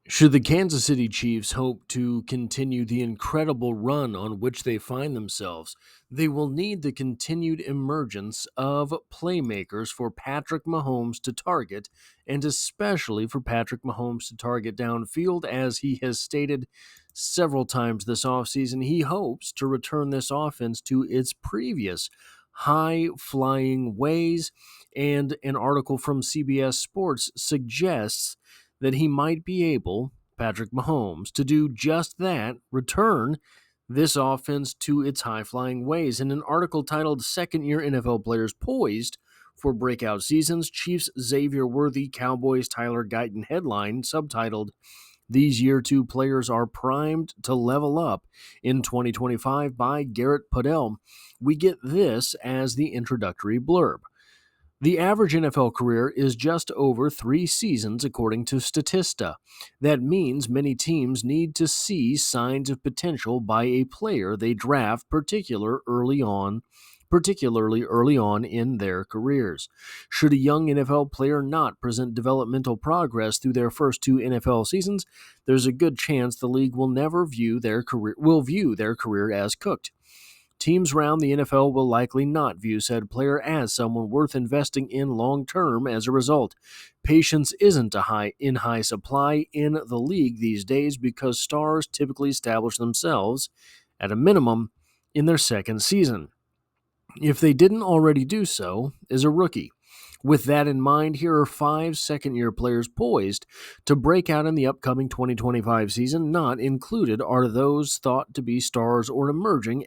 Should the Kansas City Chiefs hope to continue the incredible run on which they find themselves, they will need the continued emergence of playmakers for Patrick Mahomes to target, and especially for Patrick Mahomes to target downfield, as he has stated several times this offseason. He hopes to return this offense to its previous high flying ways, and an article from CBS Sports suggests that he might be able, Patrick Mahomes, to do just that, return this offense to its high flying ways. In an article titled Second Year NFL Players Poised for Breakout Seasons, Chiefs Xavier Worthy, Cowboys Tyler Guyton headline subtitled, "These Year 2 players are primed to level up in 2025 by Garrett Podell." We get this as the introductory blurb. The average NFL career is just over 3 seasons, according to Statista. That means many teams need to see signs of potential by a player they draft, particularly early on in their careers. Should a young NFL player not present developmental progress through their first 2 NFL seasons, there's a good chance the league will never view their career as cooked. Teams around the NFL will likely not view said player as someone worth investing in long term as a result. Patience isn't in high supply in the league these days because stars typically establish themselves, at a minimum, in their second season, if they didn't already do so as a rookie. With that in mind, here are 5 second-year players poised to break out in the upcoming 2025 season. Not included are those thought to be stars or emerging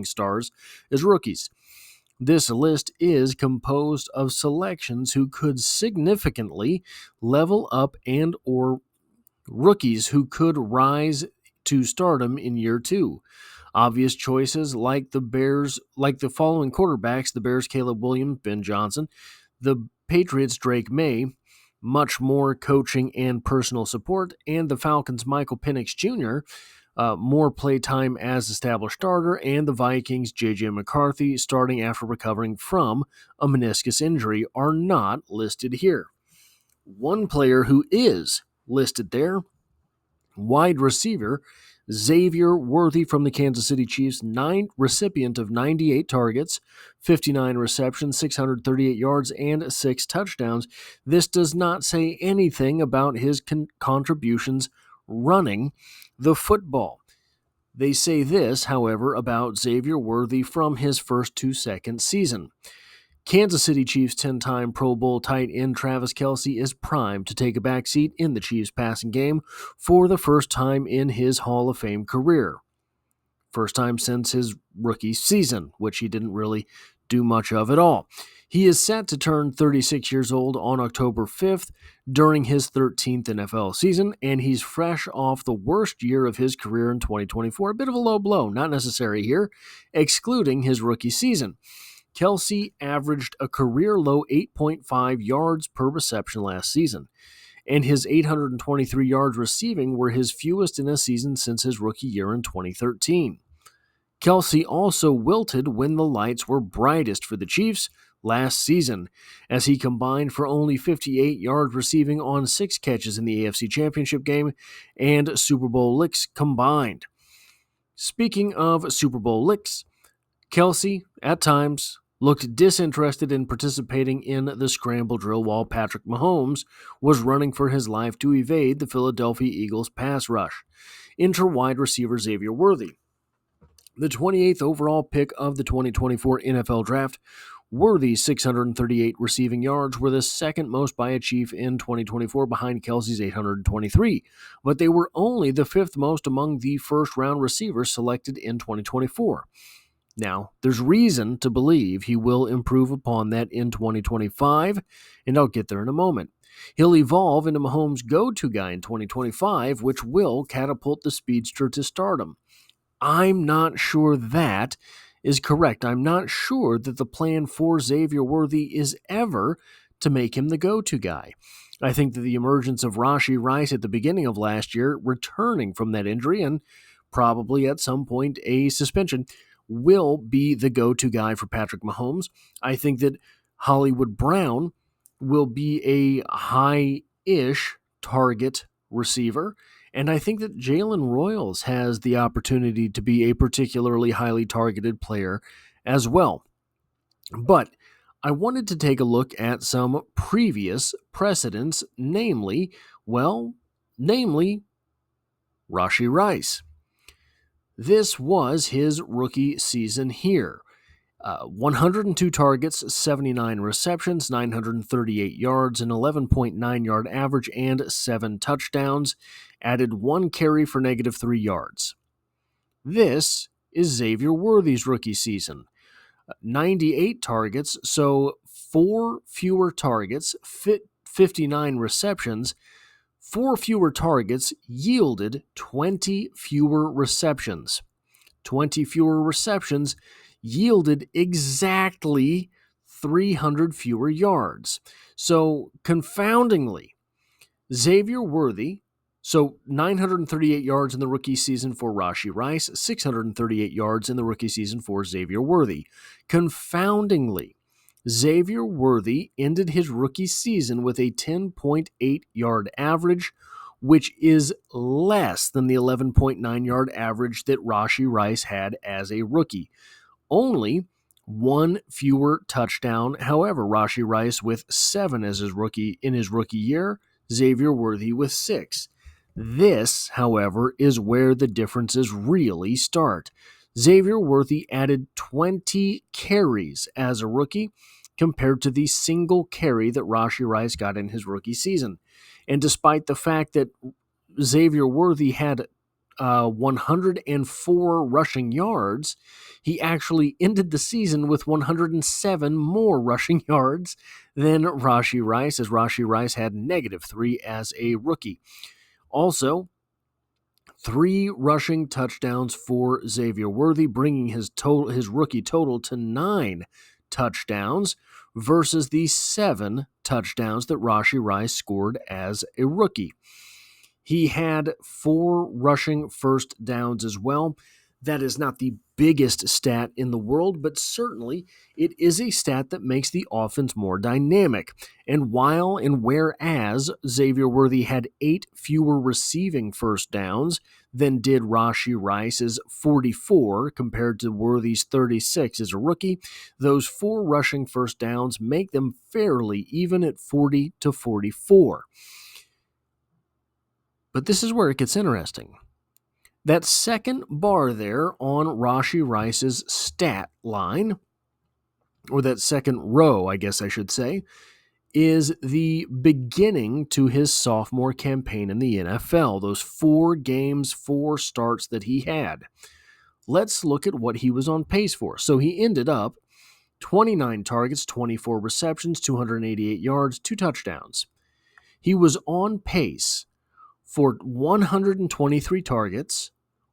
stars as rookies. This list is composed of selections who could significantly level up and or rookies who could rise to stardom in year 2. Obvious choices like the following quarterbacks: the Bears' Caleb Williams, Ben Johnson; the Patriots' Drake May, much more coaching and personal support; and the Falcons' Michael Penix Jr., more play time as established starter; and the Vikings' J.J. McCarthy, starting after recovering from a meniscus injury, are not listed here. One player who is listed there: wide receiver Xavier Worthy from the Kansas City Chiefs, recipient of 98 targets, 59 receptions, 638 yards, and 6 touchdowns. This does not say anything about his contributions running the football. They say this, however, about Xavier Worthy from his first 2 season. Kansas City Chiefs 10-time Pro Bowl tight end Travis Kelce is primed to take a backseat in the Chiefs' passing game for the first time in his Hall of Fame career. First time since his rookie season, which he didn't really do much of at all. He is set to turn 36 years old on October 5th during his 13th NFL season, and he's fresh off the worst year of his career in 2024. A bit of a low blow, not necessary here, excluding his rookie season. Kelce averaged a career-low 8.5 yards per reception last season, and his 823 yards receiving were his fewest in a season since his rookie year in 2013. Kelce also wilted when the lights were brightest for the Chiefs last season, as he combined for only 58 yards receiving on 6 catches in the AFC Championship game and Super Bowl licks combined. Speaking of Super Bowl licks, Kelce, at times, looked disinterested in participating in the scramble drill while Patrick Mahomes was running for his life to evade the Philadelphia Eagles pass rush. Enter wide receiver Xavier Worthy. The 28th overall pick of the 2024 NFL Draft, Worthy's 638 receiving yards were the second most by a Chief in 2024 behind Kelce's 823, but they were only the 5th most among the first-round receivers selected in 2024. Now, there's reason to believe he will improve upon that in 2025, and I'll get there in a moment. He'll evolve into Mahomes' go-to guy in 2025, which will catapult the speedster to stardom. I'm not sure that is correct. I'm not sure that the plan for Xavier Worthy is ever to make him the go-to guy. I think that the emergence of Rashee Rice at the beginning of last year, returning from that injury and probably at some point a suspension, will be the go-to guy for Patrick Mahomes. I think that Hollywood Brown will be a high-ish target receiver, and I think that Jalen Royals has the opportunity to be a particularly highly targeted player as well. But I wanted to take a look at some previous precedents, namely Rashee Rice. This was his rookie season here. 102 targets, 79 receptions, 938 yards, an 11.9 yard average, and 7 touchdowns. Added 1 carry for -3 yards. This is Xavier Worthy's rookie season. 98 targets, so 4 fewer targets, 59 receptions. 4 fewer targets yielded 20 fewer receptions. 20 fewer receptions yielded exactly 300 fewer yards. So, confoundingly, Xavier Worthy, so 938 yards in the rookie season for Rashee Rice, 638 yards in the rookie season for Xavier Worthy. Confoundingly, Xavier Worthy ended his rookie season with a 10.8 yard average, which is less than the 11.9 yard average that Rashee Rice had as a rookie. Only 1 fewer touchdown. However, Rashee Rice with 7 as his rookie year, Xavier Worthy with 6. This, however, is where the differences really start. Xavier Worthy added 20 carries as a rookie compared to the single carry that Rashee Rice got in his rookie season. And despite the fact that Xavier Worthy had 104 rushing yards, he actually ended the season with 107 more rushing yards than Rashee Rice, as Rashee Rice had -3 as a rookie. Also, 3 rushing touchdowns for Xavier Worthy, bringing his rookie total to 9 touchdowns versus the 7 touchdowns that Rashee Rice scored as a rookie. He had 4 rushing first downs as well. That is not the biggest stat in the world, but certainly it is a stat that makes the offense more dynamic. And whereas Xavier Worthy had 8 fewer receiving first downs than did Rashee Rice's 44 compared to Worthy's 36 as a rookie, those 4 rushing first downs make them fairly even at 40 to 44. But this is where it gets interesting. That second bar there on Rashee Rice's stat line, or that second row, I guess I should say, is the beginning to his sophomore campaign in the NFL. Those 4 games, 4 starts that he had. Let's look at what he was on pace for. So he ended up 29 targets, 24 receptions, 288 yards, 2 touchdowns. He was on pace for 123 targets,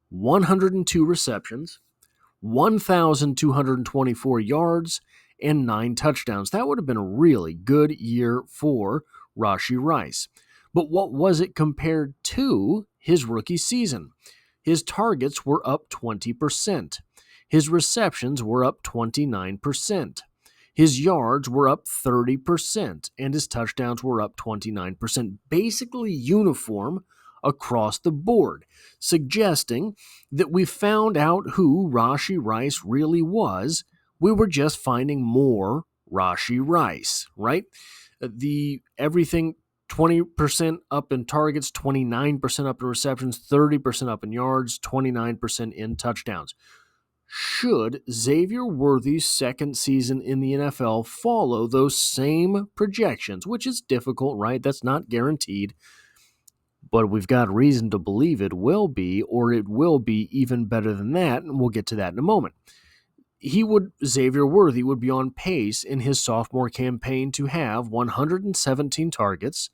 102 receptions, 1,224 yards, and 9 touchdowns. That would have been a really good year for Rashee Rice. But what was it compared to his rookie season? His targets were up 20%. His receptions were up 29%. His yards were up 30%, and his touchdowns were up 29%, basically uniform across the board, suggesting that we found out who Rashee Rice really was. We were just finding more Rashee Rice, right? Everything 20% up in targets, 29% up in receptions, 30% up in yards, 29% in touchdowns. Should Xavier Worthy's second season in the NFL follow those same projections, which is difficult, right? That's not guaranteed, but we've got reason to believe it will be, or it will be even better than that, and we'll get to that in a moment. Xavier Worthy would be on pace in his sophomore campaign to have 117 targets,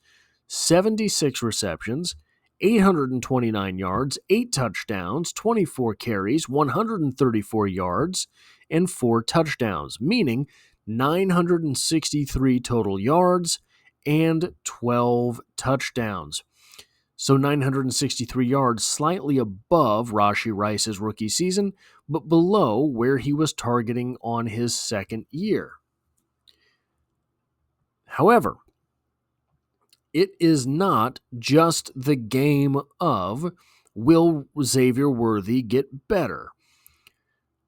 76 receptions, 829 yards, 8 touchdowns, 24 carries, 134 yards, and 4 touchdowns, meaning 963 total yards and 12 touchdowns. So 963 yards, slightly above Rashee Rice's rookie season, but below where he was targeting on his second year. However, It is not just the game of will Xavier Worthy get better?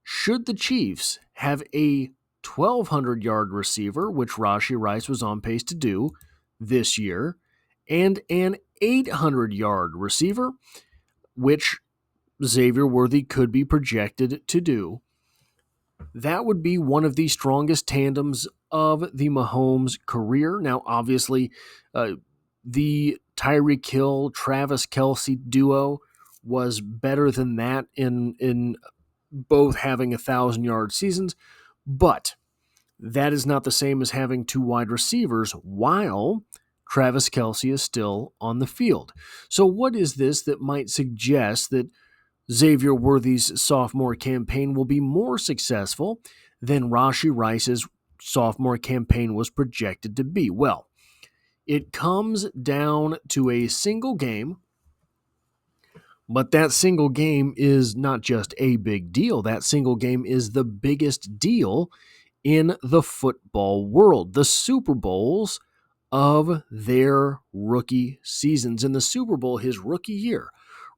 Should the Chiefs have a 1,200-yard receiver, which Rashee Rice was on pace to do this year, and an 800-yard receiver, which Xavier Worthy could be projected to do, that would be one of the strongest tandems of the Mahomes career. Now, obviously, the Tyreek Hill, Travis Kelce duo was better than that in both having 1,000-yard seasons, but that is not the same as having two wide receivers while Travis Kelce is still on the field. So what is this that might suggest that Xavier Worthy's sophomore campaign will be more successful than Rashee Rice's sophomore campaign was projected to be? Well, it comes down to a single game, but that single game is not just a big deal. That single game is the biggest deal in the football world. The Super Bowls of their rookie seasons. In the Super Bowl, his rookie year,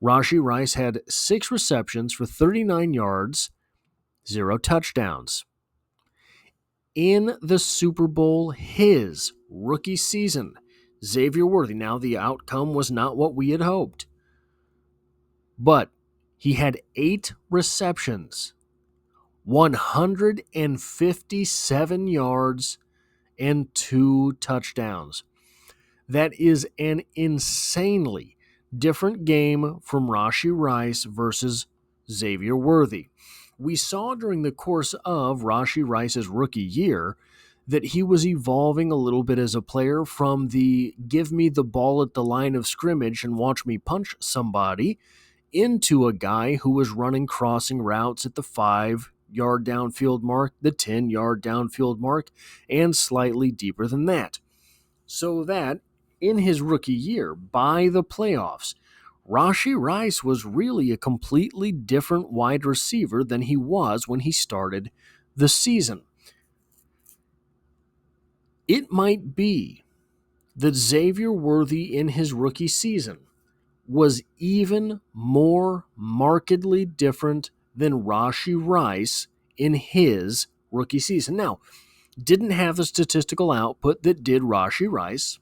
Rashee Rice had 6 receptions for 39 yards, 0 touchdowns. In the Super Bowl, his rookie season, Xavier Worthy, now the outcome was not what we had hoped, but he had 8 receptions, 157 yards, and 2 touchdowns. That is an insanely different game from Rashee Rice versus Xavier Worthy. We saw during the course of Rashee Rice's rookie year that he was evolving a little bit as a player from the give me the ball at the line of scrimmage and watch me punch somebody into a guy who was running crossing routes at the 5-yard downfield mark, the 10-yard downfield mark, and slightly deeper than that. So that in his rookie year, by the playoffs, Rashee Rice was really a completely different wide receiver than he was when he started the season. It might be that Xavier Worthy in his rookie season was even more markedly different than Rashee Rice in his rookie season. Now, didn't have the statistical output that did Rashee Rice.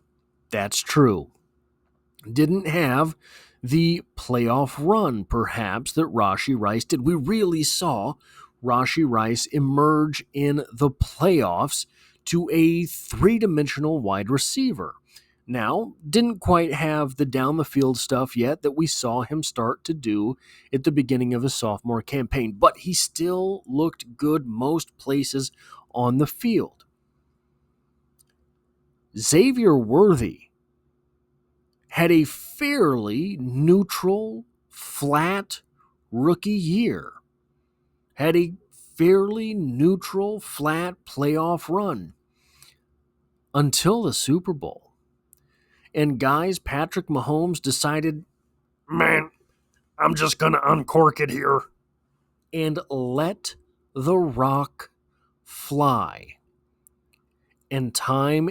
That's true. Didn't have the playoff run, perhaps, that Rashee Rice did. We really saw Rashee Rice emerge in the playoffs to a 3-dimensional wide receiver. Now, didn't quite have the down-the-field stuff yet that we saw him start to do at the beginning of his sophomore campaign, but he still looked good most places on the field. Xavier Worthy had a fairly neutral, flat rookie year. Had a fairly neutral, flat playoff run until the Super Bowl. And guys, Patrick Mahomes decided, man, I'm just going to uncork it here and let the rock fly. And time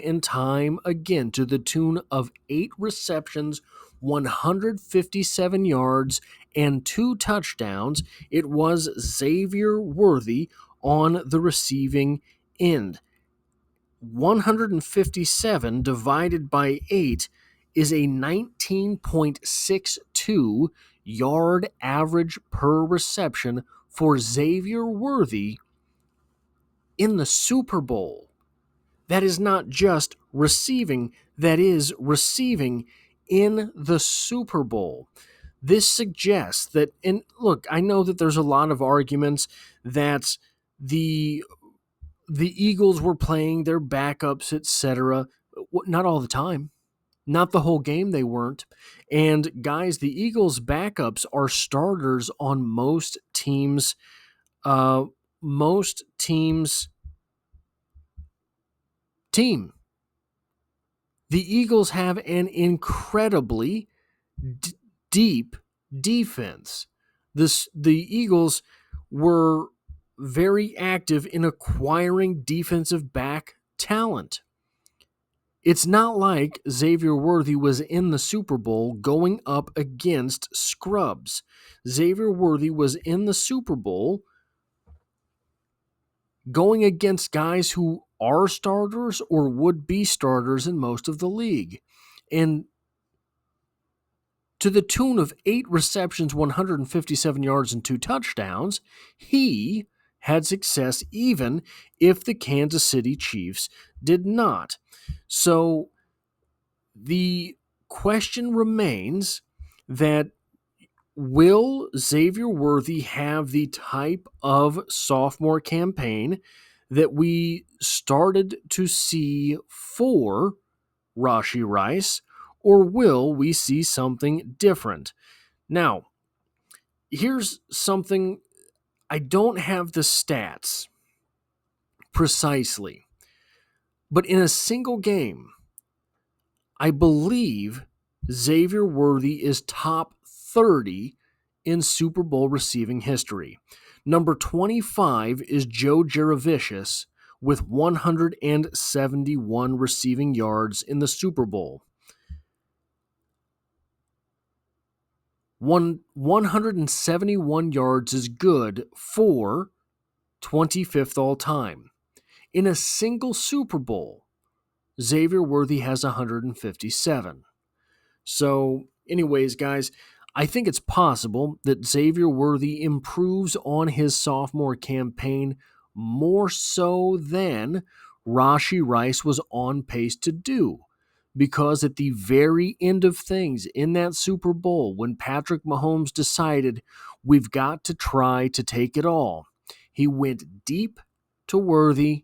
again, to the tune of 8 receptions, 157 yards, and 2 touchdowns, it was Xavier Worthy on the receiving end. 157 divided by 8 is a 19.62 yard average per reception for Xavier Worthy in the Super Bowl. That is not just receiving, that is receiving in the Super Bowl. This suggests that, and look, I know that there's a lot of arguments that the Eagles were playing their backups, etc. Not all the time. Not the whole game they weren't. And guys, the Eagles' backups are starters on most teams' team. The Eagles have an incredibly deep defense. The Eagles were very active in acquiring defensive back talent. It's not like Xavier Worthy was in the Super Bowl going up against scrubs. Xavier Worthy was in the Super Bowl going against guys who are starters or would be starters in most of the league. And to the tune of 8 receptions, 157 yards, and 2 touchdowns, he had success even if the Kansas City Chiefs did not. So the question remains that will Xavier Worthy have the type of sophomore campaign that we started to see for Rashee Rice, or will we see something different? Now, here's something. I don't have the stats precisely, but in a single game, I believe Xavier Worthy is top 30 in Super Bowl receiving history. Number 25 is Joe Jurevicius with 171 receiving yards in the Super Bowl. 171 yards is good for 25th all time. In a single Super Bowl, Xavier Worthy has 157. So, anyways, guys, I think it's possible that Xavier Worthy improves on his sophomore campaign more so than Rashee Rice was on pace to do. Because at the very end of things in that Super Bowl, when Patrick Mahomes decided we've got to try to take it all, he went deep to Worthy,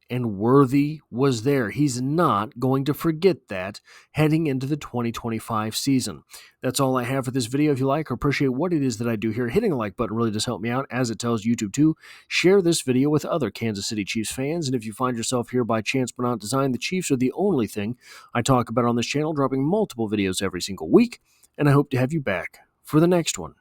and Worthy was there. He's not going to forget that heading into the 2025 season. That's all I have for this video. If you like or appreciate what it is that I do here, hitting a like button really does help me out, as it tells YouTube to share this video with other Kansas City Chiefs fans. And if you find yourself here by chance but not design, the Chiefs are the only thing I talk about on this channel, dropping multiple videos every single week, and I hope to have you back for the next one.